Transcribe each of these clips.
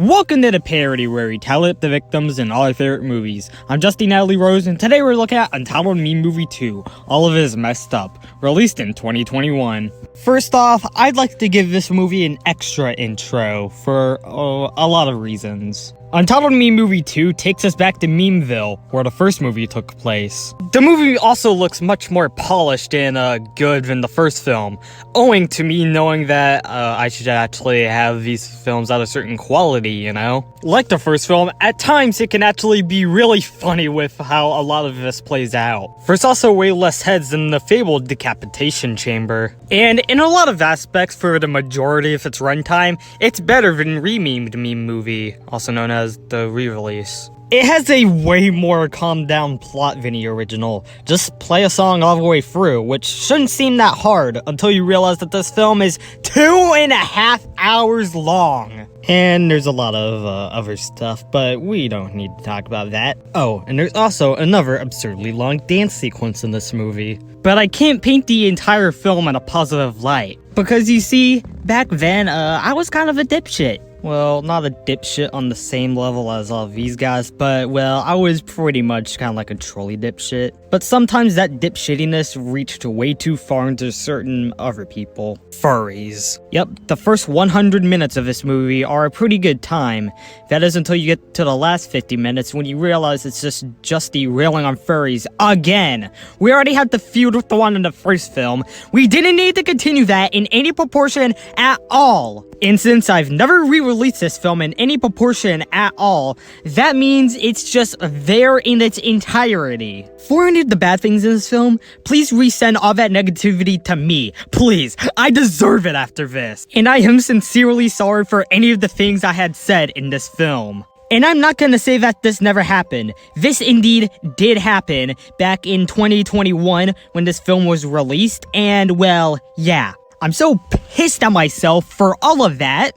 Welcome to the parody where we tell it the victims and all our favorite movies. I'm Justin Natalie Rose, and today we're looking at Untitled Meme Movie 2, All of It Is Messed Up, released in 2021. First off, I'd like to give this movie an extra intro for a lot of reasons. Untitled Meme Movie 2 takes us back to Memeville, where the first movie took place. The movie also looks much more polished and good than the first film, owing to me knowing that I should actually have these films at a certain quality, you know? Like the first film, at times it can actually be really funny with how a lot of this plays out. There's also way less heads than the fabled decapitation chamber. And in a lot of aspects, for the majority of its runtime, it's better than Rememed Meme Movie, also known as the re-release. It has a way more calmed down plot than the original. Just play a song all the way through, which shouldn't seem that hard until you realize that this film is 2.5 hours long. And there's a lot of other stuff, but we don't need to talk about that. Oh, and there's also another absurdly long dance sequence in this movie. But I can't paint the entire film in a positive light. Because you see, back then, I was kind of a dipshit. Well, not a dipshit on the same level as all these guys, but, well, I was pretty much kind of like a trolley dipshit. But sometimes that dipshittiness reached way too far into certain other people. Furries. Yep, the first 100 minutes of this movie are a pretty good time. That is until you get to the last 50 minutes when you realize it's just the railing on furries again. We already had the feud with the one in the first film. We didn't need to continue that in any proportion at all. And since I've never re-released this film in any proportion at all, that means it's just there in its entirety. For any of the bad things in this film, please resend all that negativity to me. Please, I deserve it after this. And I am sincerely sorry for any of the things I had said in this film. And I'm not gonna say that this never happened. This indeed did happen back in 2021 when this film was released, and well, yeah. I'm so pissed at myself for all of that,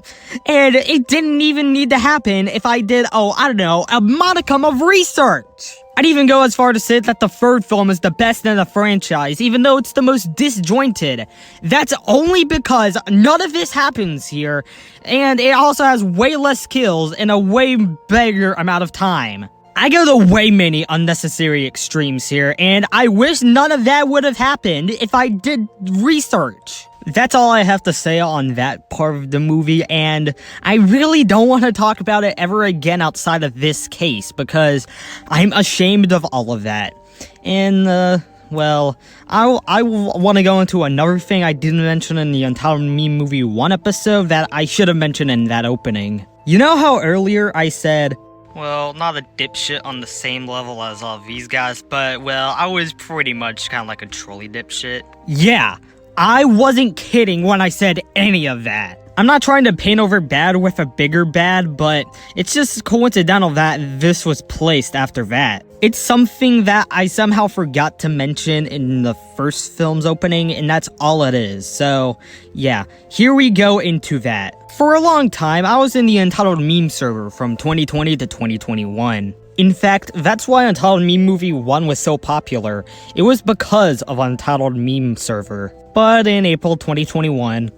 and it didn't even need to happen if I did, I don't know, a modicum of research. I'd even go as far to say that the third film is the best in the franchise, even though it's the most disjointed. That's only because none of this happens here, and it also has way less kills in a way bigger amount of time. I go to way many unnecessary extremes here, and I wish none of that would have happened if I did research. That's all I have to say on that part of the movie, and I really don't want to talk about it ever again outside of this case, because I'm ashamed of all of that. And, well, I want to go into another thing I didn't mention in the Untitled Meme Movie 1 episode that I should have mentioned in that opening. You know how earlier I said, well, not a dipshit on the same level as all these guys, but, well, I was pretty much kind of like a trolley dipshit? Yeah, I wasn't kidding when I said any of that. I'm not trying to paint over bad with a bigger bad, but it's just coincidental that this was placed after that. It's something that I somehow forgot to mention in the first film's opening, and that's all it is. So, yeah, here we go into that. For a long time, I was in the Untitled Meme server from 2020 to 2021. In fact, that's why Untitled Meme Movie 1 was so popular. It was because of Untitled Meme server. But in April 2021...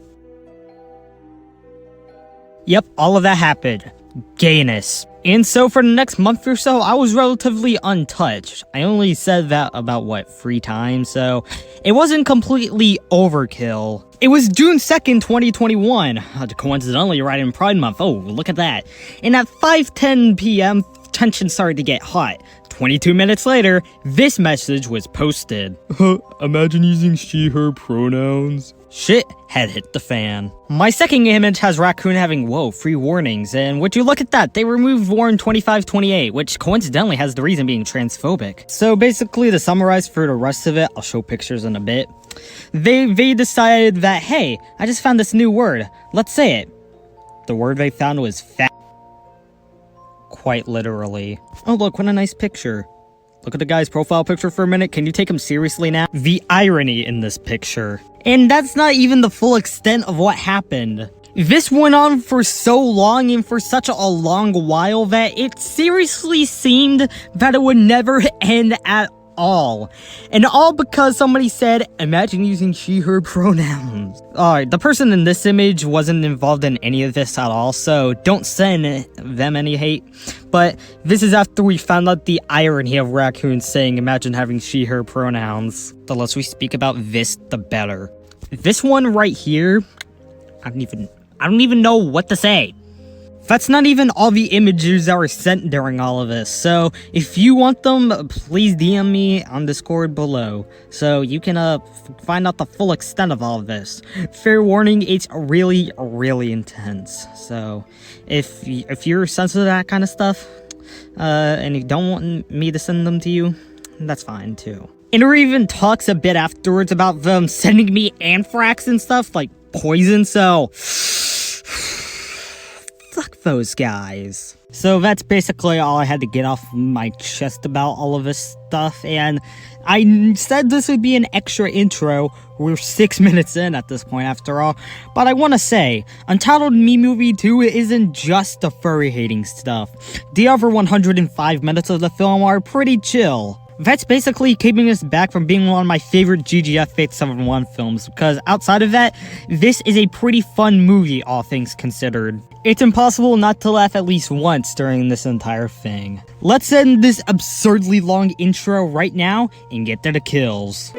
Yep, all of that happened. Gayness. And so for the next month or so, I was relatively untouched. I only said that about, 3 times, so it wasn't completely overkill. It was June 2nd, 2021. Coincidentally, right in Pride Month. Oh, look at that. And at 5:10 p.m., tension started to get hot. 22 minutes later, this message was posted. Imagine using she, her pronouns. Shit had hit the fan. My second image has Raccoon having, 3 warnings, and would you look at that, they removed warning 2528, which coincidentally has the reason being transphobic. So basically, to summarize for the rest of it, I'll show pictures in a bit. They decided that, hey, I just found this new word, let's say it. The word they found was fat. Quite literally. Oh look, what a nice picture. Look at the guy's profile picture for a minute, can you take him seriously now? The irony in this picture. And that's not even the full extent of what happened. This went on for so long and for such a long while that it seriously seemed that it would never end at all. And all because somebody said, imagine using she, her pronouns. Alright, the person in this image wasn't involved in any of this at all, so don't send them any hate. But this is after we found out the irony of raccoons saying, imagine having she, her pronouns. The less we speak about this, the better. This one right here, I don't even know what to say. That's not even all the images that were sent during all of this, so if you want them, please DM me on Discord below, so you can find out the full extent of all of this. Fair warning, it's really, really intense, so if you're sensitive to that kind of stuff, and you don't want me to send them to you, that's fine too. And it even talks a bit afterwards about them sending me anthrax and stuff, like poison, so fuck those guys. So that's basically all I had to get off my chest about all of this stuff, and I said this would be an extra intro. We're 6 minutes in at this point after all, but I want to say, Untitled Me Movie 2 isn't just the furry hating stuff. The other 105 minutes of the film are pretty chill. That's basically keeping us back from being one of my favorite GGF 871 films, because outside of that, this is a pretty fun movie, all things considered. It's impossible not to laugh at least once during this entire thing. Let's end this absurdly long intro right now and get to the kills.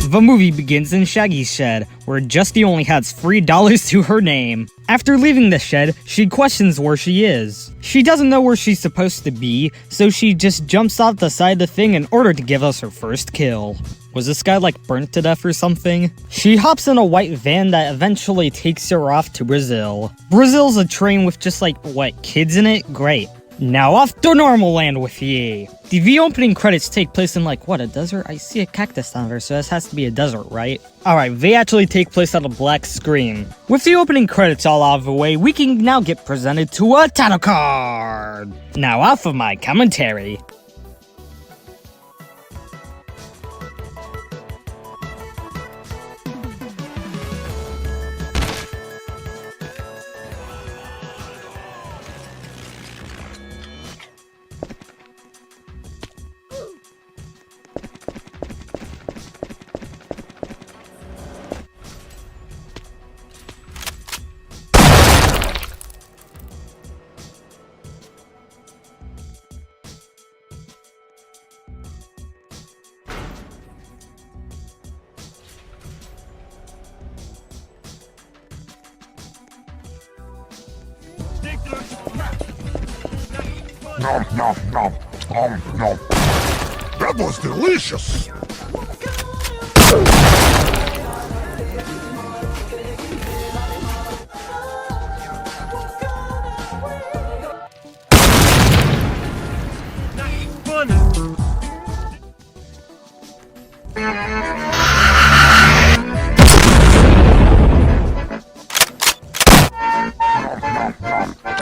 The movie begins in Shaggy's shed, where Justy only has $3 to her name. After leaving the shed, she questions where she is. She doesn't know where she's supposed to be, so she just jumps off the side of the thing in order to give us her first kill. Was this guy like burnt to death or something? She hops in a white van that eventually takes her off to Brazil. Brazil's a train with just like, what, kids in it? Great. Now off to normal land with ye. The opening credits take place in like, what, a desert? I see a cactus down there, so this has to be a desert, right? Alright, they actually take place on a black screen. With the opening credits all out of the way, we can now get presented to a title card. Now off of my commentary. Nom, nom, nom, nom, nom. That was delicious!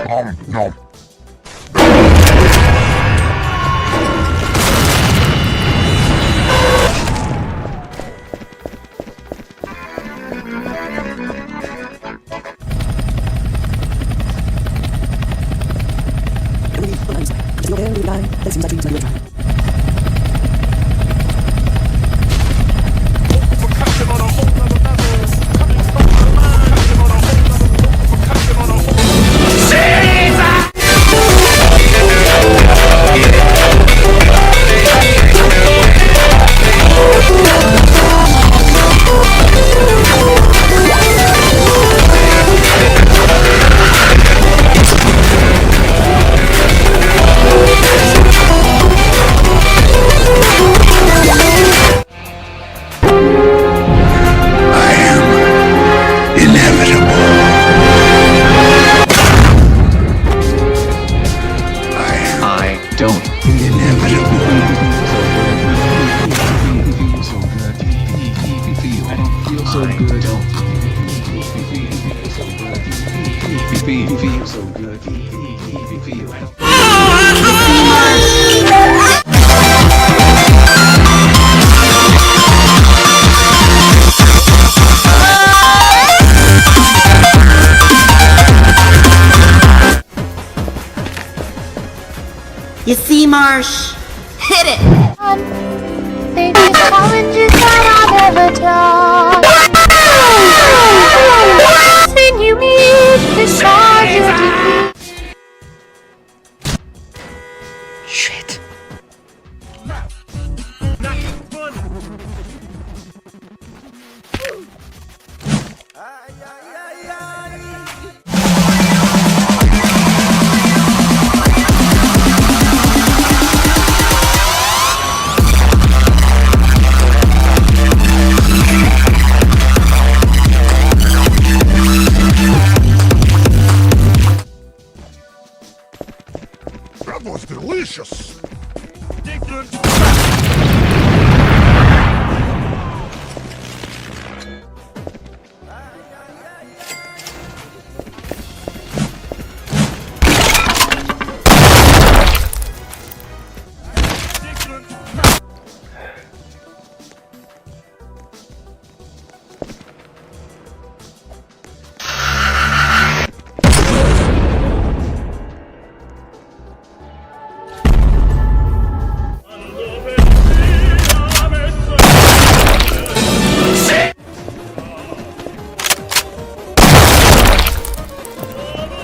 Nom, nom, nom. You see, Marsh? Hit it! Biggest challenges that I've ever done. Then you meet the charge of defeat. Shit. That was delicious.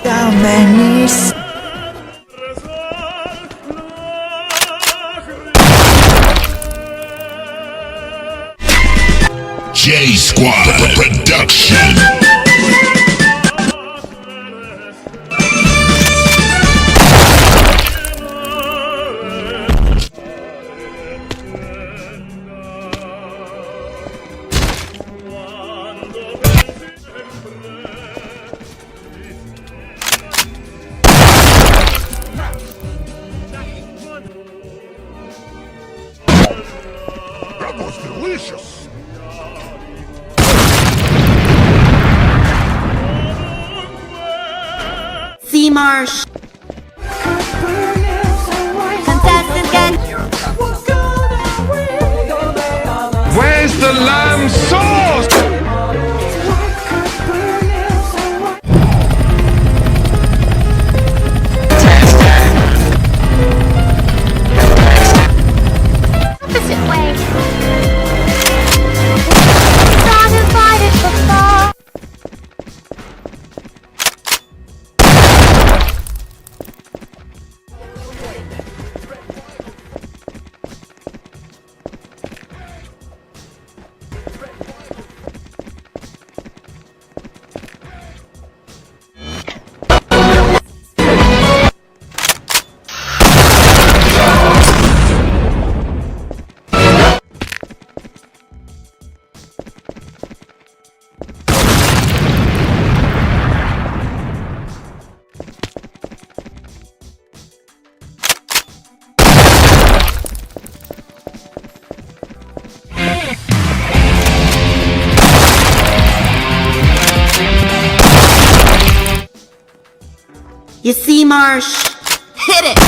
Down my knees. J Squad Production. That was delicious. See, Marsh? Contestants get... Where's the lamb sauce? Opposite way. Not invited for fun. You see, Marsh? Hit it!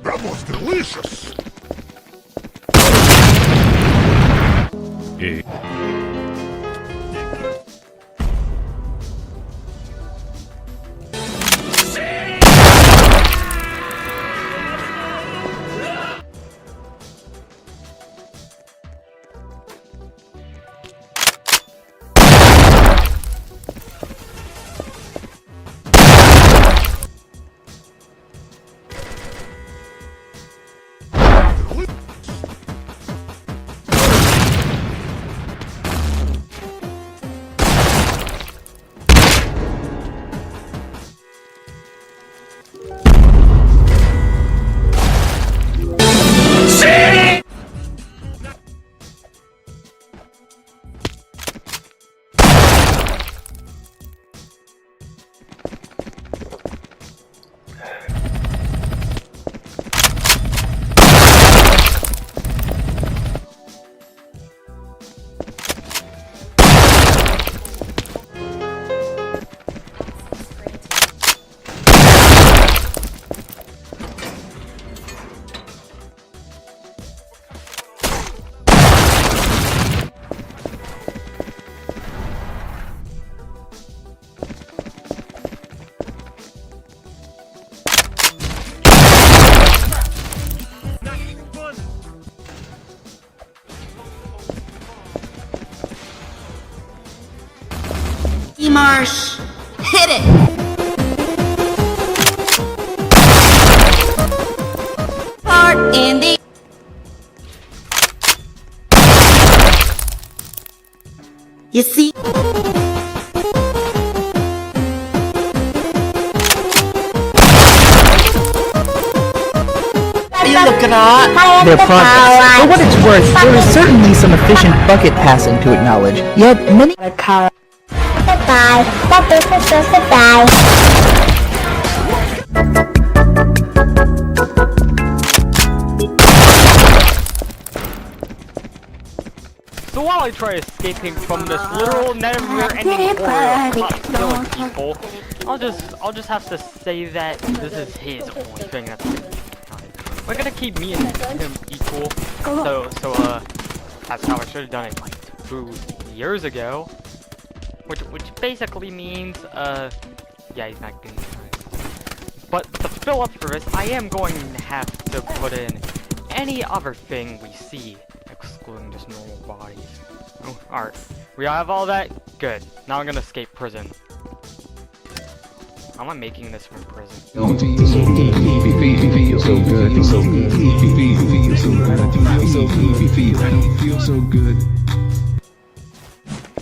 That was delicious. Marsh? Hit it! Part in the... You see... Their progress. For what it's worth, there is certainly some efficient bucket passing to acknowledge, yet many So while I try escaping from this literal never-ending horror of killing people, I'll just have to say that this is his only thing that's we're gonna keep me and him equal. So that's how I should have done it like 2 years ago. Which basically means yeah, he's not getting it. But to fill up for this, I am going to have to put in any other thing we see, excluding just normal bodies. Oh, alright. We have all that? Good. Now I'm gonna escape prison. How am I making this from prison? Feel so good, feel so good, feel so good, I don't feel so good.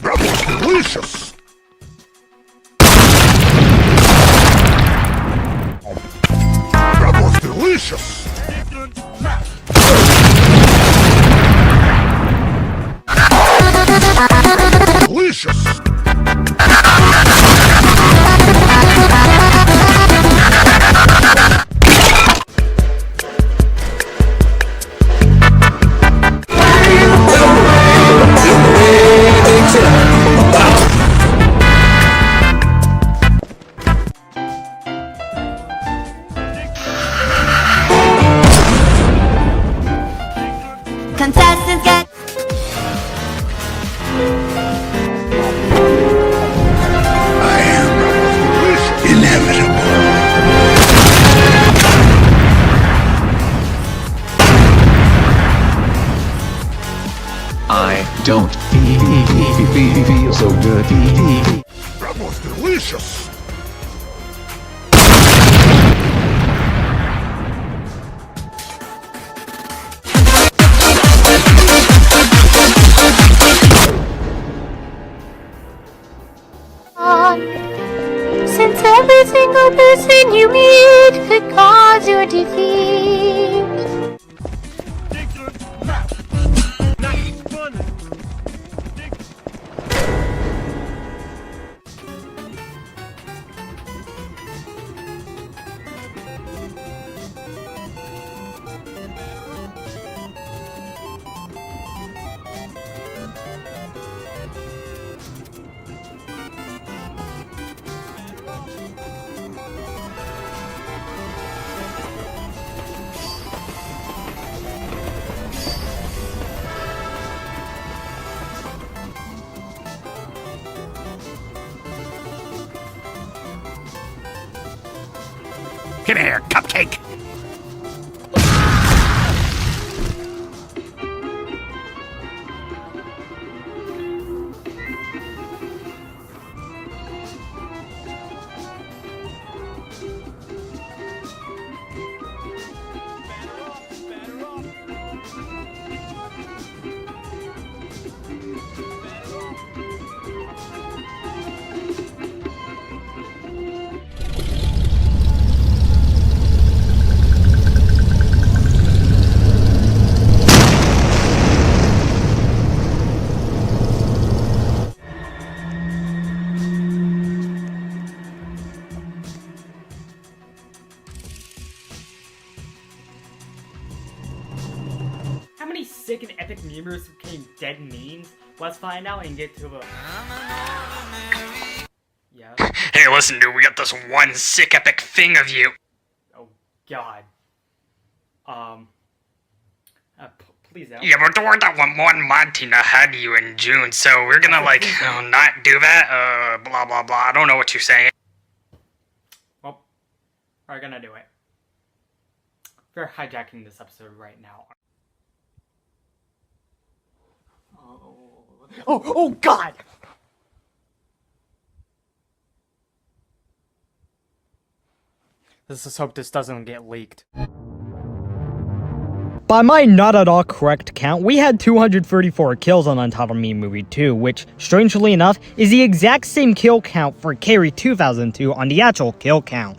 That was delicious. That was delicious. Delicious. Contestants get... I don't feel so good. That was delicious. Since every single person you meet could cause your defeat. Get here, cupcake. How many sick and epic memers became dead memes? Let's find out and get to the... Yeah? Hey, listen, dude, we got this one sick epic thing of you. Oh, God. Please out. Yeah, but there weren't that one Monty had you in June, so we're gonna, like, not do that, blah, blah, blah. I don't know what you're saying. Well, we're gonna do it. We're hijacking this episode right now. Oh, God! Let's just hope this doesn't get leaked. By my not at all correct count, we had 234 kills on Untitled Me Movie 2, which, strangely enough, is the exact same kill count for Carrie 2002 on the actual kill count.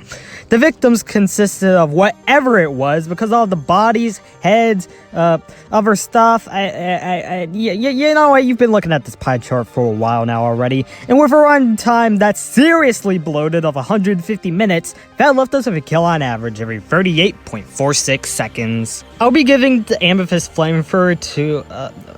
The victims consisted of whatever it was, because all the bodies, heads, other stuff. You know what? You've been looking at this pie chart for a while now already, and with a run time that's seriously bloated of 150 minutes, that left us with a kill on average every 38.46 seconds. I'll be giving the Amethyst Flamethrower to,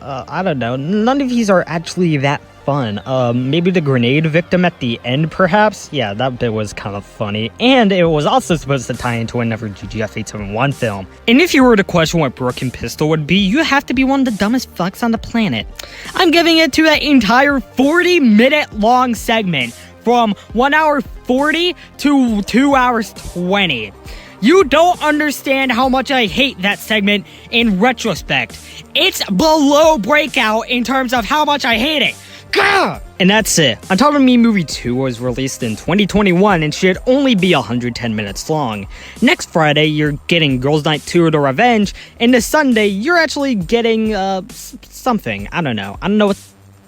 I don't know, none of these are actually that fun. Maybe the grenade victim at the end, perhaps? Yeah, that bit was kind of funny. And it was also supposed to tie into another GGF 871 film. And if you were to question what Broken Pistol would be, you have to be one of the dumbest fucks on the planet. I'm giving it to that entire 40-minute long segment from 1 hour 40 to 2 hours 20. You don't understand how much I hate that segment in retrospect. It's below Breakout in terms of how much I hate it. Gah! And that's it. Untitled Me Movie 2 was released in 2021 and should only be 110 minutes long. Next Friday, you're getting Girls Night 2 The Revenge, and this Sunday, you're actually getting, something. I don't know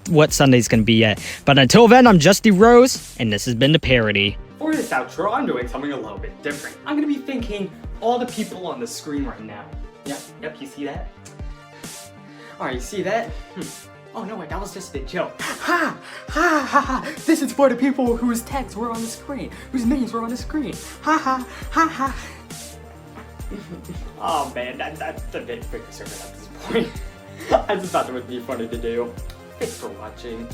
what Sunday's gonna be yet. But until then, I'm Justy Rose, and this has been The Parody. For this outro, I'm doing something a little bit different. I'm gonna be thanking all the people on the screen right now. Yep, you see that? Alright, you see that? Oh no, wait, that was just a joke. Ha! Ha ha ha! This is for the people whose texts were on the screen, whose names were on the screen. Ha ha ha ha! Oh man, that's a bit quick to serve at this point. I just thought it would be funny to do. Thanks for watching.